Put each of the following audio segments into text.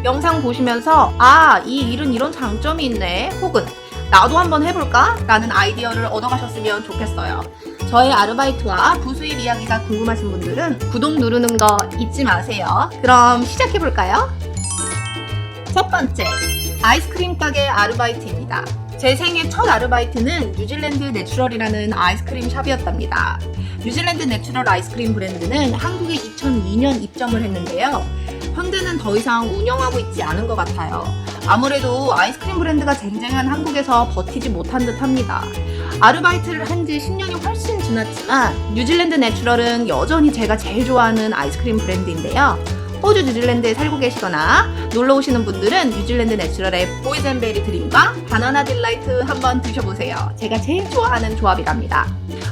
영상 보시면서 아, 이 일은 이런 장점이 있네, 혹은 나도 한번 해볼까? 라는 아이디어를 얻어가셨으면 좋겠어요. 저의 아르바이트와 부수입 이야기가 궁금하신 분들은 구독 누르는 거 잊지 마세요. 그럼 시작해볼까요? 첫 번째, 아이스크림 가게 아르바이트입니다. 제 생애 첫 아르바이트는 뉴질랜드 내추럴이라는 아이스크림 샵이었답니다. 뉴질랜드 내추럴 아이스크림 브랜드는 한국에 2002년 입점을 했는데요. 현대는 더 이상 운영하고 있지 않은 것 같아요. 아무래도 아이스크림 브랜드가 쟁쟁한 한국에서 버티지 못한 듯 합니다. 아르바이트를 한 지 10년이 훨씬 지났지만 뉴질랜드 내추럴은 여전히 제가 제일 좋아하는 아이스크림 브랜드인데요. 호주 뉴질랜드에 살고 계시거나 놀러 오시는 분들은 뉴질랜드 내추럴의 보이즈앤베리 드림과 바나나 딜라이트 한번 드셔보세요. 제가 제일 좋아하는 조합이랍니다.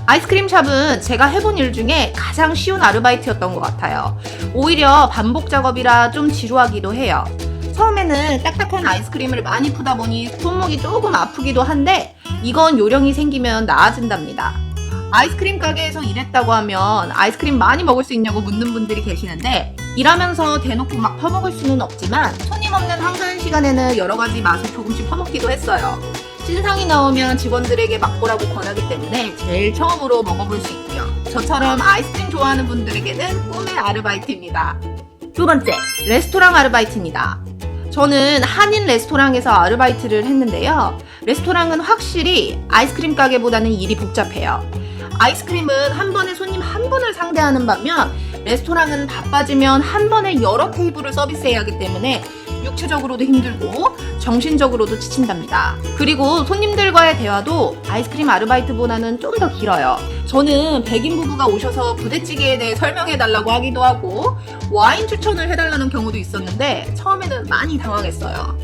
아이스크림 샵은 제가 해본 일 중에 가장 쉬운 아르바이트였던 것 같아요. 오히려 반복 작업이라 좀 지루하기도 해요. 처음에는 딱딱한 아이스크림을 많이 푸다 보니 손목이 조금 아프기도 한데 이건 요령이 생기면 나아진답니다. 아이스크림 가게에서 일했다고 하면 아이스크림 많이 먹을 수 있냐고 묻는 분들이 계시는데 일하면서 대놓고 막 퍼먹을 수는 없지만 손님 없는 한가한 시간에는 여러 가지 맛을 조금씩 퍼먹기도 했어요. 신상이 나오면 직원들에게 맛보라고 권하기 때문에 제일 처음으로 먹어볼 수 있고요. 저처럼 아이스크림 좋아하는 분들에게는 꿈의 아르바이트입니다. 두 번째, 레스토랑 아르바이트입니다. 저는 한인 레스토랑에서 아르바이트를 했는데요. 레스토랑은 확실히 아이스크림 가게보다는 일이 복잡해요. 아이스크림은 한 번에 손님 한 분을 상대하는 반면 레스토랑은 바빠지면 한 번에 여러 테이블을 서비스해야 하기 때문에 육체적으로도 힘들고 정신적으로도 지친답니다. 그리고 손님들과의 대화도 아이스크림 아르바이트보다는 좀 더 길어요. 저는 백인 부부가 오셔서 부대찌개에 대해 설명해달라고 하기도 하고 와인 추천을 해달라는 경우도 있었는데 처음에는 많이 당황했어요.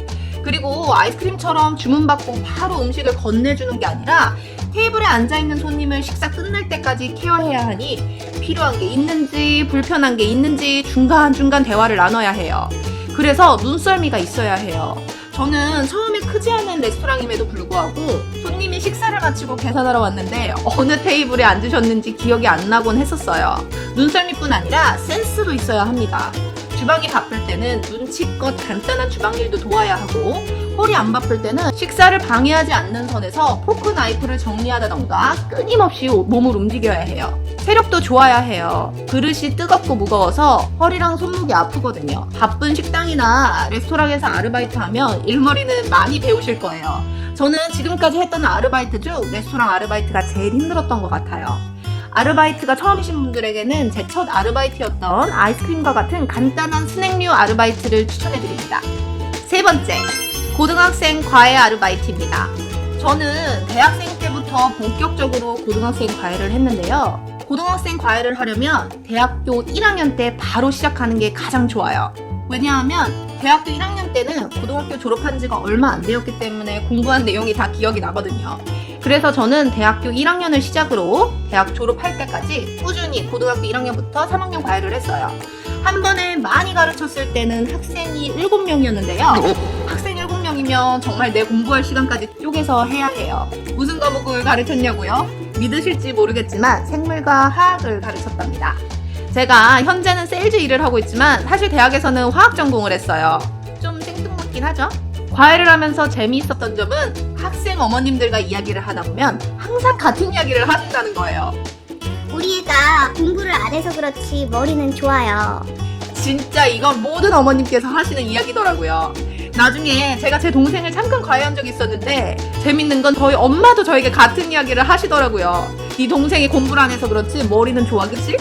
그리고 아이스크림처럼 주문받고 바로 음식을 건네주는 게 아니라 테이블에 앉아있는 손님을 식사 끝날 때까지 케어해야 하니 필요한 게 있는지 불편한 게 있는지 중간중간 대화를 나눠야 해요. 그래서 눈썰미가 있어야 해요. 저는 처음에 크지 않은 레스토랑임에도 불구하고 손님이 식사를 마치고 계산하러 왔는데 어느 테이블에 앉으셨는지 기억이 안 나곤 했었어요. 눈썰미뿐 아니라 센스도 있어야 합니다. 주방이 바쁠 때는 눈치껏 간단한 주방일도 도와야 하고 홀이 안 바쁠 때는 식사를 방해하지 않는 선에서 포크 나이프를 정리하다던가 끊임없이 몸을 움직여야 해요. 체력도 좋아야 해요. 그릇이 뜨겁고 무거워서 허리랑 손목이 아프거든요. 바쁜 식당이나 레스토랑에서 아르바이트하면 일머리는 많이 배우실 거예요. 저는 지금까지 했던 아르바이트 중 레스토랑 아르바이트가 제일 힘들었던 것 같아요. 아르바이트가 처음이신 분들에게는 제 첫 아르바이트였던 아이스크림과 같은 간단한 스낵류 아르바이트를 추천해드립니다. 세 번째, 고등학생 과외 아르바이트입니다. 저는 대학생 때부터 본격적으로 고등학생 과외를 했는데요. 고등학생 과외를 하려면 대학교 1학년 때 바로 시작하는 게 가장 좋아요. 왜냐하면 대학교 1학년 때는 고등학교 졸업한 지가 얼마 안 되었기 때문에 공부한 내용이 다 기억이 나거든요. 그래서 저는 대학교 1학년을 시작으로 대학 졸업할 때까지 꾸준히 고등학교 1학년부터 3학년 과외를 했어요. 한 번에 많이 가르쳤을 때는 학생이 7명이었는데요. 학생 7명이면 정말 내 공부할 시간까지 쪼개서 해야 해요. 무슨 과목을 가르쳤냐고요? 믿으실지 모르겠지만 생물과 화학을 가르쳤답니다. 제가 현재는 세일즈 일을 하고 있지만 사실 대학에서는 화학 전공을 했어요. 좀 생뚱맞긴 하죠? 과외를 하면서 재미있었던 점은 학생 어머님들과 이야기를 하다 보면 항상 같은 이야기를 하신다는 거예요. 우리 애가 공부를 안 해서 그렇지 머리는 좋아요. 진짜 이건 모든 어머님께서 하시는 이야기더라고요. 나중에 제가 제 동생을 잠깐 과외한 적이 있었는데 재밌는 건 저희 엄마도 저에게 같은 이야기를 하시더라고요. 네 동생이 공부를 안 해서 그렇지 머리는 좋아, 그치?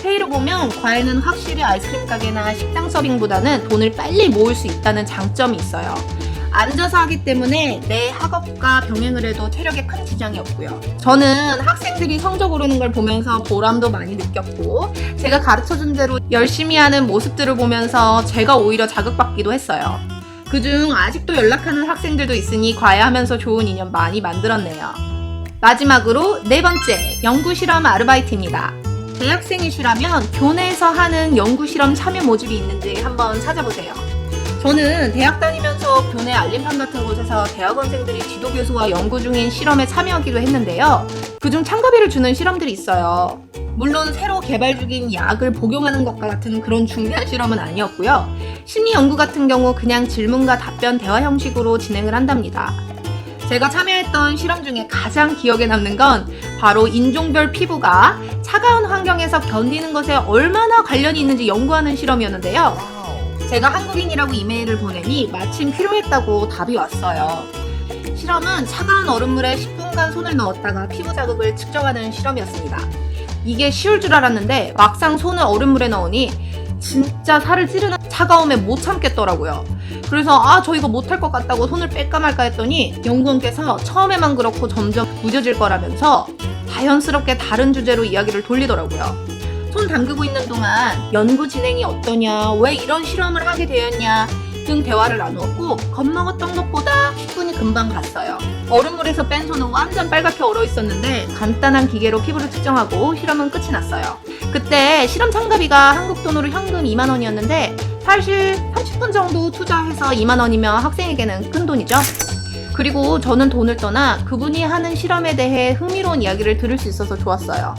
회의로 보면 과외는 확실히 아이스크림 가게나 식당 서빙보다는 돈을 빨리 모을 수 있다는 장점이 있어요. 앉아서 하기 때문에 내 학업과 병행을 해도 체력에 큰 지장이 없고요. 저는 학생들이 성적 오르는 걸 보면서 보람도 많이 느꼈고 제가 가르쳐준 대로 열심히 하는 모습들을 보면서 제가 오히려 자극받기도 했어요. 그중 아직도 연락하는 학생들도 있으니 과외하면서 좋은 인연 많이 만들었네요. 마지막으로 네 번째, 연구실험 아르바이트입니다. 대학생이시라면 교내에서 하는 연구실험 참여 모집이 있는지 한번 찾아보세요. 저는 대학 다니면서 교내 알림판 같은 곳에서 대학원생들이 지도교수와 연구 중인 실험에 참여하기도 했는데요. 그중 참가비를 주는 실험들이 있어요. 물론 새로 개발 중인 약을 복용하는 것과 같은 그런 중대한 실험은 아니었고요. 심리 연구 같은 경우 그냥 질문과 답변 대화 형식으로 진행을 한답니다. 제가 참여했던 실험 중에 가장 기억에 남는 건 바로 인종별 피부가 차가운 환경에서 견디는 것에 얼마나 관련이 있는지 연구하는 실험이었는데요. 제가 한국인이라고 이메일을 보내니 마침 필요했다고 답이 왔어요. 실험은 차가운 얼음물에 10분간 손을 넣었다가 피부 자극을 측정하는 실험이었습니다. 이게 쉬울 줄 알았는데 막상 손을 얼음물에 넣으니 진짜 살을 찌르는 차가움에 못 참겠더라고요. 그래서 저 이거 못할 것 같다고 손을 뺄까 말까 했더니 연구원께서 처음에만 그렇고 점점 무뎌질 거라면서 자연스럽게 다른 주제로 이야기를 돌리더라고요. 손 담그고 있는 동안 연구 진행이 어떠냐, 왜 이런 실험을 하게 되었냐 등 대화를 나누었고 겁먹었던 것보다 10분이 금방 갔어요. 얼음물에서 뺀 손은 완전 빨갛게 얼어 있었는데 간단한 기계로 피부를 측정하고 실험은 끝이 났어요. 그때 실험 참가비가 한국 돈으로 현금 2만 원이었는데 사실 30분 정도 투자해서 2만 원이면 학생에게는 큰 돈이죠. 그리고 저는 돈을 떠나 그분이 하는 실험에 대해 흥미로운 이야기를 들을 수 있어서 좋았어요.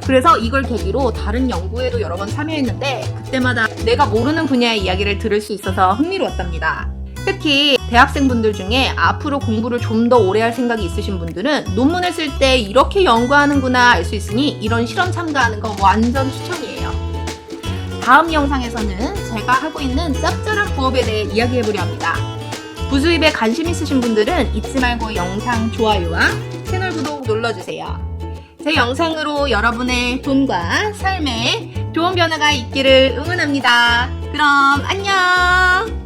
그래서 이걸 계기로 다른 연구에도 여러 번 참여했는데 그때마다 내가 모르는 분야의 이야기를 들을 수 있어서 흥미로웠답니다. 특히 대학생분들 중에 앞으로 공부를 좀 더 오래 할 생각이 있으신 분들은 논문을 쓸 때 이렇게 연구하는구나 알 수 있으니 이런 실험 참가하는 거 완전 추천이에요. 다음 영상에서는 제가 하고 있는 짭짤한 부업에 대해 이야기해보려 합니다. 부수입에 관심 있으신 분들은 잊지 말고 영상 좋아요와 채널 구독 눌러주세요. 제 영상으로 여러분의 돈과 삶에 좋은 변화가 있기를 응원합니다. 그럼 안녕!